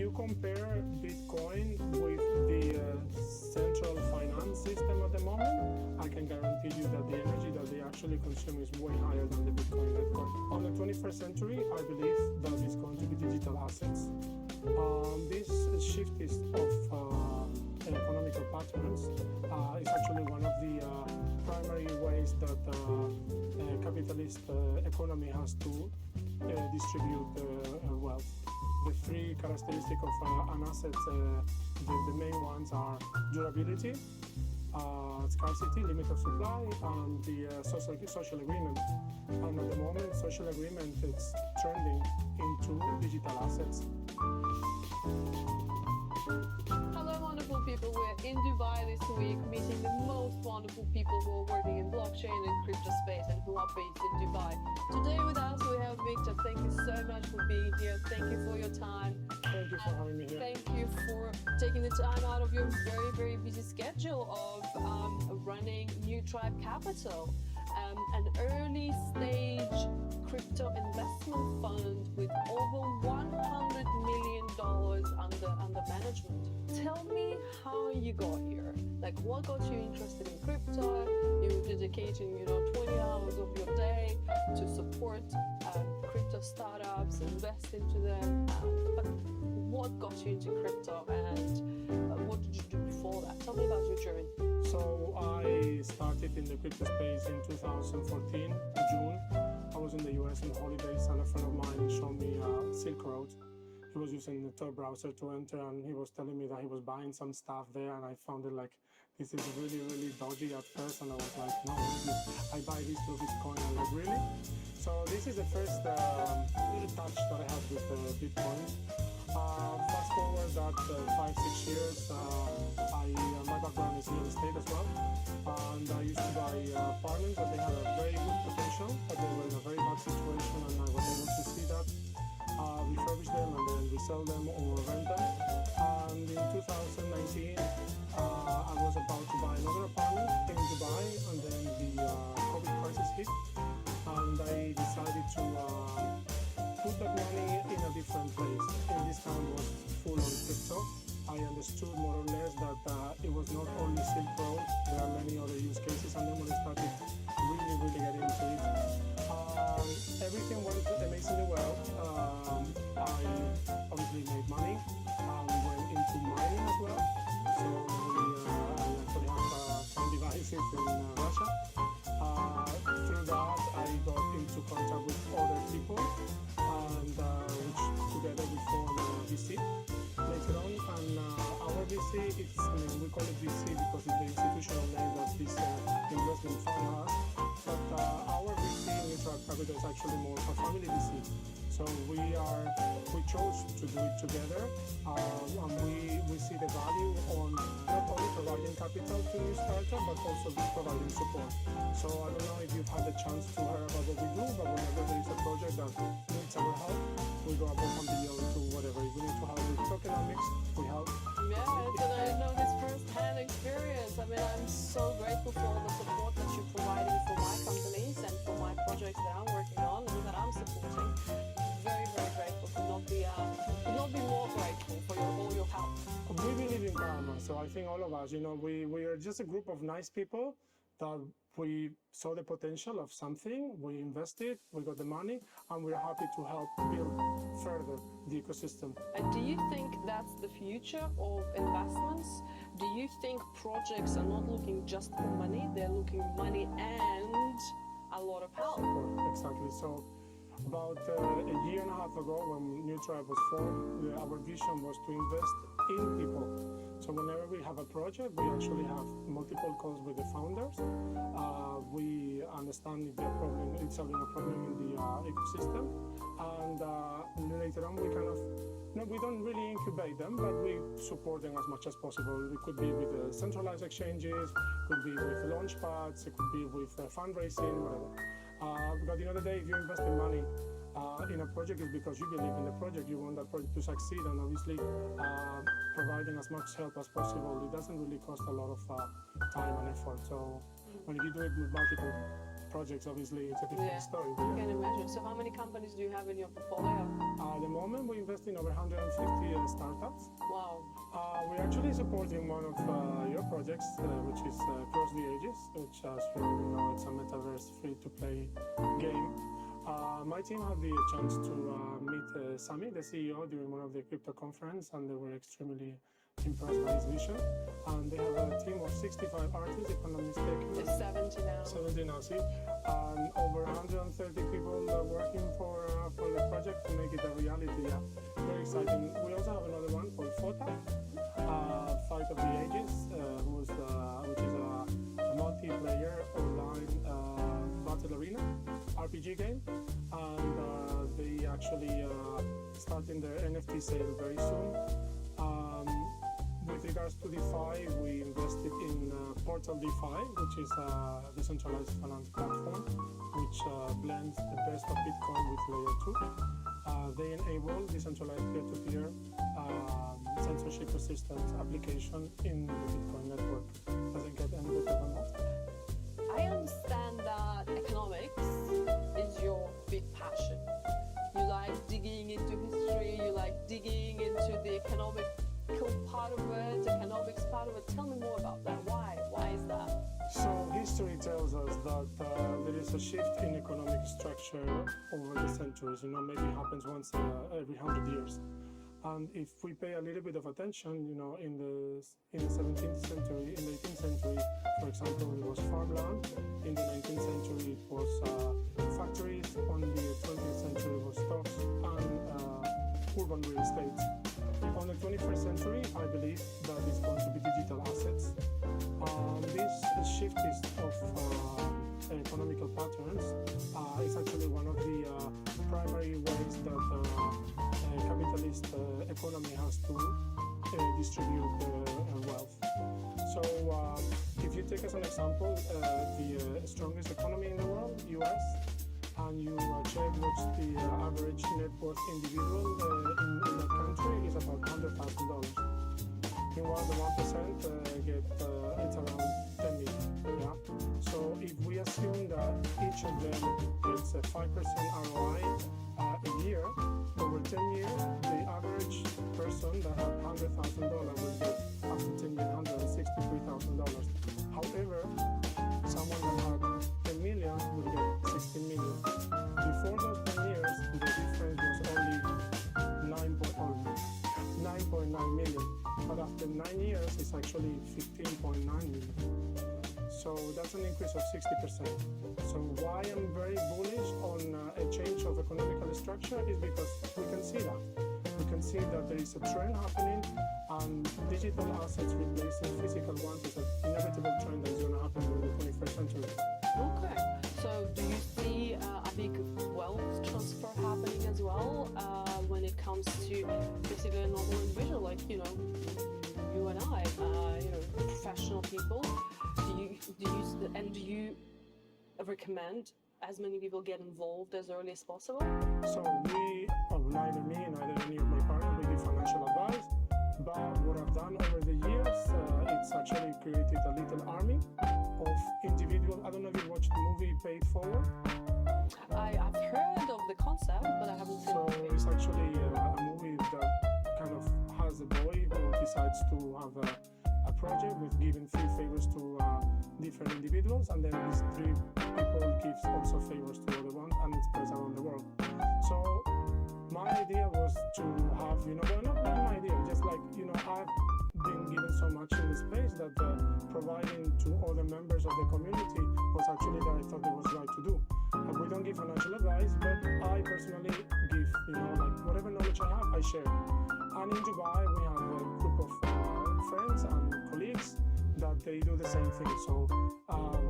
you compare Bitcoin with the central finance system at the moment, I can guarantee you that the energy that they actually consume is way higher than the Bitcoin network. On the 21st century, I believe that it's going to be digital assets. This shift is of economical patterns is actually one of the primary ways that capitalist economy has to distribute wealth. The three characteristics of an asset, the main ones are durability, scarcity, limit of supply, and the social agreement. And at the moment, social agreement is trending into digital assets. Hello, wonderful people. We're in Dubai this week, meeting the most wonderful people who are working in blockchain and crypto space and who are based in Dubai. Today with us, we have Victor. Thank you so much for being here. Thank you for your time. Thank you for having me here. Thank you for taking the time out of your very, very busy schedule of running New Tribe Capital, an early stage crypto investment fund with over $100 million under management. Tell me how you got here. Like, what got you interested in crypto? You're dedicating, 20 hours of your day to support crypto startups, invest into them. But what got you into crypto, and what did you do before that? Tell me about your journey. So I started in the crypto space in 2014, June. I was in the US on holidays, and a friend of mine showed me Silk Road. He was using the Tor browser to enter, and he was telling me that he was buying some stuff there, and I found it like, this is really, really dodgy at first, and I was like, no, I buy this through Bitcoin. I'm like, really? So this is the first touch that I had with Bitcoin. Fast forward that 5-6 years, my background is real estate as well, and I used to buy apartments that they had a very good potential, but they were in a very bad situation, and I was able to see that, refurbish them, and then resell them or rent them. And in 2019, I was about to buy another apartment in Dubai, and then the COVID crisis hit, and I decided to put that money in a different place. In this town was full on crypto. I understood more or less that it was not only Silk Road, there are many other use cases, and then when I started really getting into it, everything went amazingly well. I obviously made money. We went into mining as well. So I actually have some devices in Russia. Through that, I got into contact with other people, and which together we formed VC later on. And our VC, we call it VC because it's the institutional name that this investment fund has. But our VC, New Tribe Capital, is actually more of a family VC. So we chose to do it together, and we see the value on not only providing capital to new startup, but also providing support. So I don't know if you've had the chance to hear about what we do, but whenever there is a project that needs our help, we go above and beyond to whatever. If we need to help with tokenomics, we help. Yeah, and I know this first-hand experience. I mean, I'm so grateful for all the support that you're providing for my companies and for my projects that I'm working on and that I'm supporting. Very, very grateful to not be more grateful for all your help. We believe in karma, so I think all of us, we are just a group of nice people that we saw the potential of something, we invested, we got the money, and we're happy to help build further the ecosystem. And do you think that's the future of investments? Do you think projects are not looking just for money, they're looking money and a lot of help? Exactly. So about a year and a half ago, when New Tribe was formed, our vision was to invest in people. So whenever we have a project, we actually have multiple calls with the founders. We understand if it's solving a problem in the ecosystem, and later on we don't really incubate them, but we support them as much as possible. It could be with centralized exchanges, could be with launch pads, it could be with fundraising, whatever. But at the end of the day, if you invest in money in a project, it's because you believe in the project, you want that project to succeed, and obviously providing as much help as possible. It doesn't really cost a lot of time and effort. So when you do it with multiple projects, obviously it's a different story. I can imagine. So how many companies do you have in your portfolio? At the moment, we invest in over 150 startups. Wow. We're actually supporting one of your projects, which is Cross the Ages, which, as you know, it's a metaverse free-to-play game. My team had the chance to meet Sami, the CEO, during one of the crypto conference, and they were extremely impressed by his vision. And they have a team of 65 artists, if I'm not mistaken. It's 70 now. 70 now, see? And over 130 people working for the project to make it a reality. Yeah, very exciting. We also have another one called FOTA, Fight of the Ages, which is a multiplayer online battle arena RPG game, and they actually starting their NFT sale very soon. With regards to DeFi, we invested in Portal DeFi, which is a decentralized finance platform which blends the best of Bitcoin with Layer 2. They enable decentralized peer-to-peer censorship-resistant application in the Bitcoin network. Doesn't get any better than that. I understand that economics is your big passion. You like digging into history, you like digging into the economic part of it, economics part of it. Tell me more about that. Why? Why is that? So history tells us that there is a shift in economic structure over the centuries. You know, maybe it happens once every 100 years. And if we pay a little bit of attention, you know, in the 17th century, in the 18th century, for example, it was farmland. In the 19th century, it was factories. On the 20th century, it was stocks and urban real estate. On the 21st century, I believe that it's going to be digital assets. This shift of economical patterns is actually one of the primary ways that capitalist economy has to distribute wealth. So if you take as an example the strongest economy in the world, US, and you check what's the average net worth individual in that country is about $100,000. Meanwhile, the 1% get it's around 10 million. Yeah. So if we assume that each of them gets a 5% ROI a year, over 10 years, the average person that had $100,000 will get after 10 years $163,000. However, someone that had 10 million will get 16 million. Before those 10 years, the difference was only 9.9 million. But after 9 years, it's actually 15.9 million. So that's an increase of 60%. So why I'm very bullish on a change of economical structure is because we can see that. We can see that there is a trend happening, and digital assets replacing physical ones is an inevitable trend that is going to happen in the 21st century. Okay. So do you see a big wealth transfer happening as well when it comes to basically a normal individual like, you know, you and I, you know, professional people? Do you recommend as many people get involved as early as possible? So neither me, neither any of my partners, we give financial advice. But what I've done over the years, it's actually created a little army of individuals. I don't know if you watched the movie Paid Forward. I've heard of the concept, but I haven't seen So the movie. it's actually a movie that kind of has a boy who decides to have a project with giving 3 favors to different individuals, and then these 3 people gives also favors to other ones, and it spreads around the world. So my idea was to have, you know, well, not my idea, just like, you know, I've been given so much in the space that providing to other members of the community was actually that I thought it was right to do. We don't give financial advice, but I personally give, you know, like whatever knowledge I have, I share. And in Dubai, we have a group of friends and colleagues that they do the same thing. So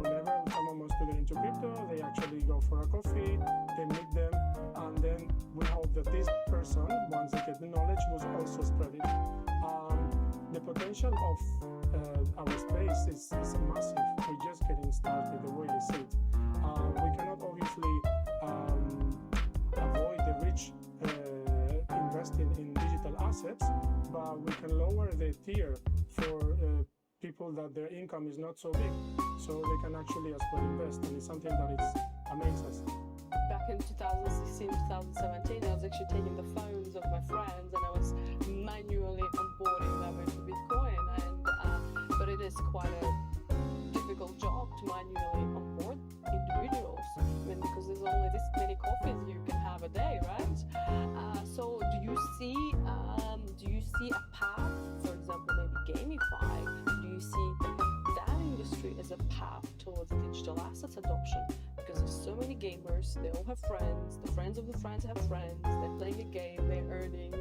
whenever someone wants to get into crypto, they actually go for a coffee, they meet them, and then we hope that this person, once they get the knowledge, will also spread it. The potential of our space is massive. We're just getting started the way I see it. We cannot obviously avoid the rich investing in digital assets, but we can lower the tier for people that their income is not so big, so they can actually as well invest, and it's something that it's amazes. Back in 2016, 2017, I was actually taking the phones of my friends and I was manually mass adoption because there's so many gamers, they all have friends, the friends of the friends have friends, they're playing a game, they're earning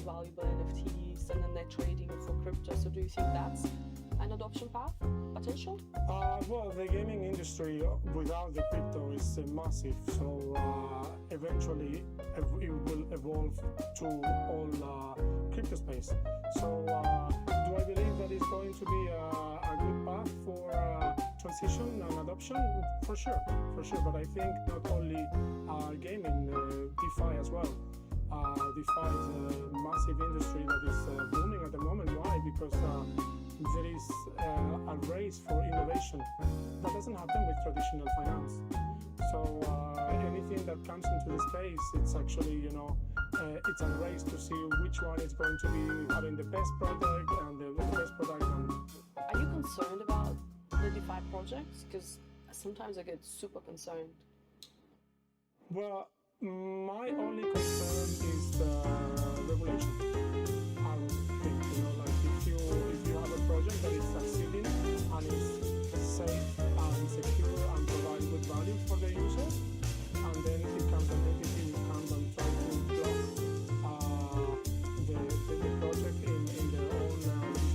valuable NFTs and then they're trading it for crypto. So do you think that's an adoption path potential? Well, the gaming industry without the crypto is massive, so eventually it will evolve to all crypto space. So do I believe that it's going to be a good path for transition and adoption? For sure. But I think not only gaming, DeFi as well. DeFi is a massive industry that is booming at the moment. Why? Because there is a race for innovation that doesn't happen with traditional finance. So anything that comes into the space, it's actually, it's a race to see which one is going to be having the best product and the best product. Are you concerned about the DeFi projects? Because sometimes I get super concerned. Well, my only concern is the regulation. I would think, like if you have a project that is succeeding and is safe and secure and provide good value for the user, and then it comes an entity who comes and tries to block the project in their own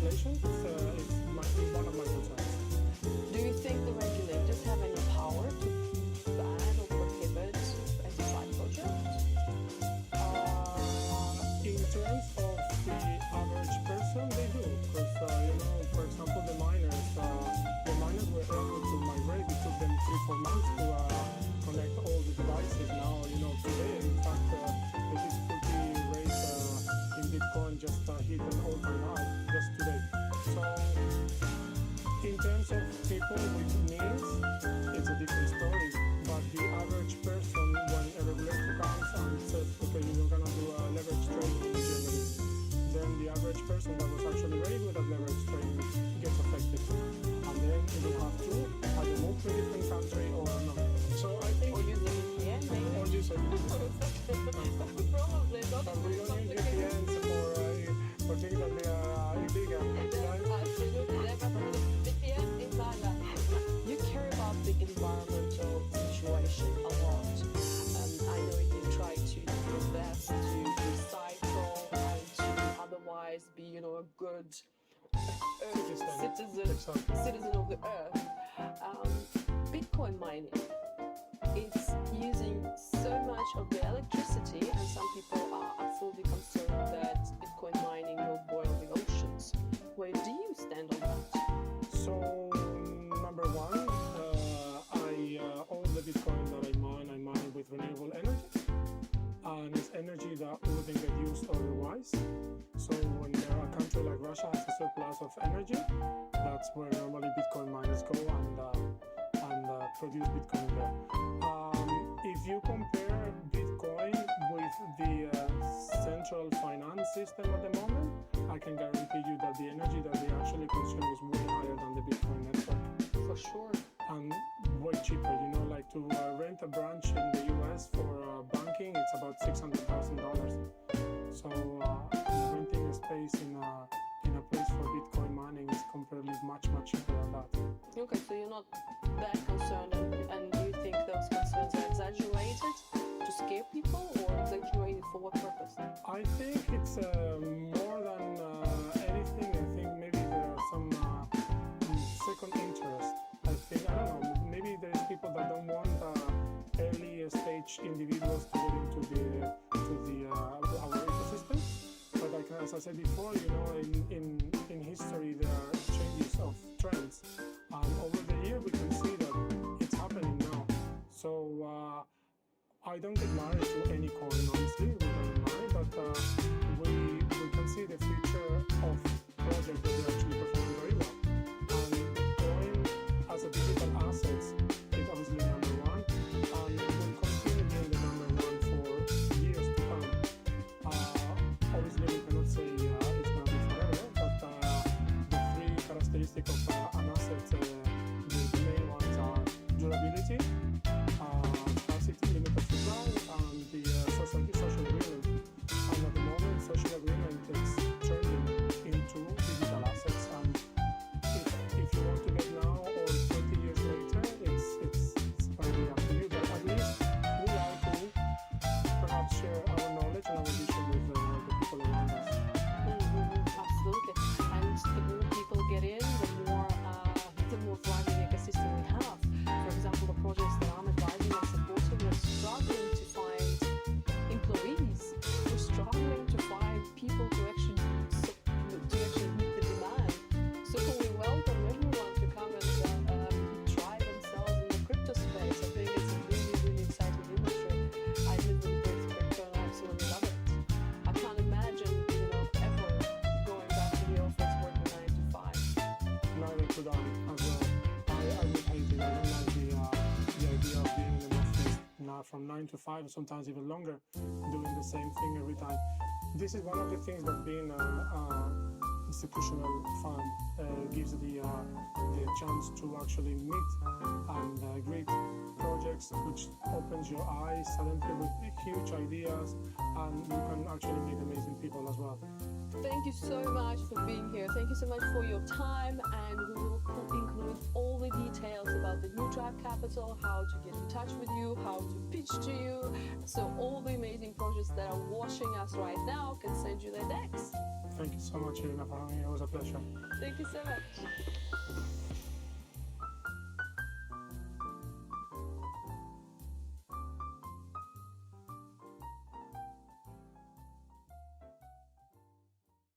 legislation, it's one of my concerns. Do you think the regulators have any power to ban or prohibit a DeFi project? In terms of the average person, they do, because for example, the miners were able to migrate. It took them 3-4 months to connect all the devices. Now, today, in fact, the difficulty rate in Bitcoin just hit an all-time high just today. So, in terms of people with needs, it's a different story. But the average person, when a regulator comes and says, okay, you're gonna do a leverage trading in Germany, then the average person that was actually very good at leverage trading gets affected. And then you will have to either move to a different country or not. So I think... Or use a VPN, maybe? Or use a VPN. Probably not. But we don't need VPNs for things that they are illegal. VPN is valid. You care about the environmental situation a lot. I know you try to do your best to recycle and to otherwise be, a good citizen of the earth. Bitcoin mining is using so much of the electricity, and some people are absolutely concerned that Bitcoin mining will boil the oceans. Where do you stand on that? So, number one, all the Bitcoin that I mine with renewable energy. And it's energy that wouldn't get used otherwise. So when a country like Russia has a surplus of energy, that's where normally Bitcoin miners go and produce Bitcoin there. If you compare Bitcoin with the central finance system at the moment, I can guarantee you that the energy that they actually consume is way higher than the Bitcoin network. For sure. And way cheaper, like to rent a branch in the US for banking, it's about $600,000. So renting a space in a place for Bitcoin mining is comparatively much cheaper than that. Okay, so you're not that concerned, and you think those concerns are exaggerated to scare people, or exaggerated for what purpose? I think it's more than anything. I think maybe there are some second interest. I don't know, maybe there's people that don't want early stage individuals to get into our ecosystem. But as I said before, in history there are changes of trends. Over the year we can see that it's happening now. So I don't get married to any coin, honestly. We don't marry, but we can see the future of projects that they actually perform very well. And coin as a digital assets is obviously number one, and will continue being the number one for years to come. Obviously, we cannot say it's going to be forever, but the three characteristics of an asset, the main ones are durability, scarcity, limited supply, and the social agreement. And at the moment, social agreement is turning into digital assets. to 5, sometimes even longer, doing the same thing every time. This is one of the things that being institutional fund gives the chance to actually meet and greet projects, which opens your eyes suddenly with huge ideas, and you can actually meet amazing people as well. Thank you so much for being here. Thank you so much for your time, and we will include all the details about the new Tribe Capital, how to get in touch with you, how to pitch to you, so all the amazing projects that are watching us right now can send you their decks. Thank you so much, Irina, for having me. It was a pleasure. Thank you so much.